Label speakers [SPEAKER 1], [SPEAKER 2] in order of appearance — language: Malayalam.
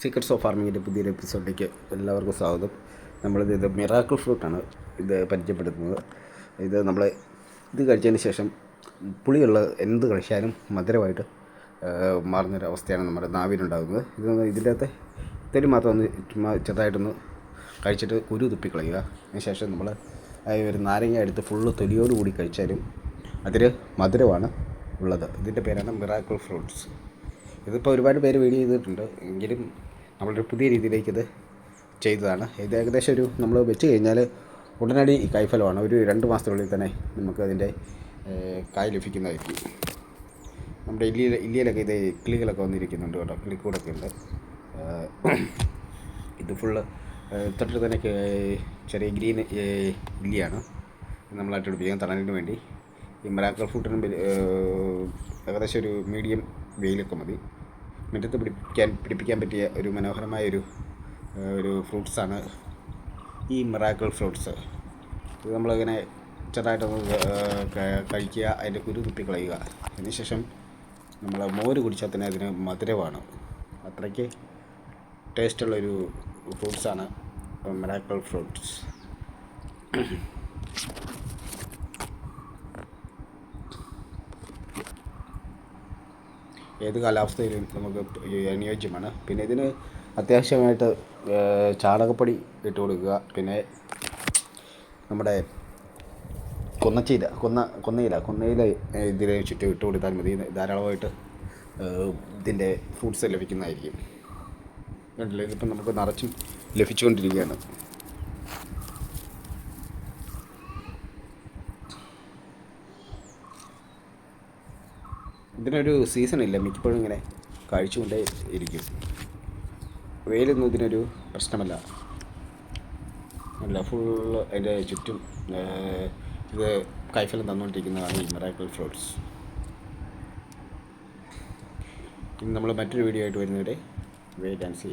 [SPEAKER 1] സീക്രട്സ് ഓഫ് ഫാർമിങ്ങിൻ്റെ പുതിയൊരു എപ്പിസോഡിലേക്ക് എല്ലാവർക്കും സ്വാഗതം. ഇത് മിറാക്കിൾ ഫ്രൂട്ടാണ് ഇത് പരിചയപ്പെടുത്തുന്നത്. നമ്മൾ ഇത് കഴിച്ചതിന് ശേഷം പുളിയുള്ള എന്ത് കഴിച്ചാലും മധുരമായിട്ട് മാറുന്നൊരു അവസ്ഥയാണ് നമ്മുടെ നാവിനുണ്ടാകുന്നത്. ഇതിൻ്റെ അകത്ത് ഇത്തിരി മാത്രം ഒന്ന് ചുമ്മാ ചെറുതായിട്ടൊന്ന് കഴിച്ചിട്ട് കുരു തുപ്പിക്കളയുക. അതിനുശേഷം നമ്മൾ ഒരു നാരങ്ങ എടുത്ത് ഫുള്ള് തൊലിയോടുകൂടി കഴിച്ചാലും അതിൽ മധുരമാണ് ഉള്ളത്. ഇതിൻ്റെ പേരാണ് മിറാക്കിൾ ഫ്രൂട്ട്സ്. ഇതിപ്പോൾ ഒരുപാട് പേര് വീഡിയോ ചെയ്തിട്ടുണ്ട്, എങ്കിലും നമ്മളൊരു പുതിയ രീതിയിലേക്ക് ഇത് ചെയ്തതാണ്. ഇത് ഏകദേശം നമ്മൾ വെച്ച് കഴിഞ്ഞാൽ ഉടനടി കായ്ഫലമാണ്. ഒരു 2 മാസത്തിനുള്ളിൽ തന്നെ നമുക്ക് അതിൻ്റെ കായ് ലഭിക്കുന്നതായിരിക്കും. നമ്മുടെ ഇല്ലിയിലൊക്കെ ഇത് കിളികളൊക്കെ വന്നിരിക്കുന്നുണ്ട് കേട്ടോ, കിളിക്കൂടൊക്കെ ഉണ്ട്. ഇത് ഫുള്ള് തൊട്ട് തന്നെ ചെറിയ ഗ്രീൻ ഇല്ലിയാണ് നമ്മളായിട്ട് പിടിപ്പിക്കാൻ തണലിന് വേണ്ടി. ഈ മിറാക്കിൾ ഫ്രൂട്ടിനും ഏകദേശം ഒരു മീഡിയം വെയിലൊക്കെ മതി. മുറ്റത്ത് പിടിപ്പിക്കാൻ പറ്റിയ ഒരു മനോഹരമായൊരു ഫ്രൂട്ട്സാണ് ഈ മിറാക്കിൾ ഫ്രൂട്ട്സ്. ഇത് നമ്മളിങ്ങനെ ചെറുതായിട്ടൊന്ന് കഴിക്കുക, അതിൻ്റെ കുരു തുപ്പിക്കളയുക. അതിനുശേഷം നമ്മൾ മോര് കുടിച്ചാൽ തന്നെ അതിന് മധുരമാണ്. അത്രയ്ക്ക് ടേസ്റ്റുള്ളൊരു ഫ്രൂട്ട്സാണ് മിറാക്കിൾ ഫ്രൂട്ട്സ്. ഏത് കാലാവസ്ഥയിലും നമുക്ക് അനുയോജ്യമാണ്. പിന്നെ ഇതിന് അത്യാവശ്യമായിട്ട് ചാണകപ്പൊടി ഇട്ട് കൊടുക്കുക. പിന്നെ നമ്മുടെ കൊന്നയില ഇതിന് ചുറ്റും ഇട്ട് കൊടുത്താൽ മതി. ധാരാളമായിട്ട് ഇതിൻ്റെ ഫ്രൂട്ട്സ് ലഭിക്കുന്നതായിരിക്കും. കണ്ടില്ലേ, ഇതിപ്പം നമുക്ക് നിറച്ചും ലഭിച്ചുകൊണ്ടിരിക്കുകയാണ്. ഇതിനൊരു സീസണില്ല, മിക്കപ്പോഴും ഇങ്ങനെ കഴിച്ചുകൊണ്ടേ ഇരിക്കും. വെയിലൊന്നും ഇതിനൊരു പ്രശ്നമല്ല. അല്ല, ഫുള്ള് അതിൻ്റെ ചുറ്റും ഇത് കായ്ഫലം തന്നുകൊണ്ടിരിക്കുന്നതാണ് ഈ മിറാക്കിൾ ഫ്രൂട്ട്സ്. ഇനി നമ്മൾ മറ്റൊരു വീഡിയോ ആയിട്ട് വരുന്നവരെ വെയിറ്റ് ആൻഡ് സീ.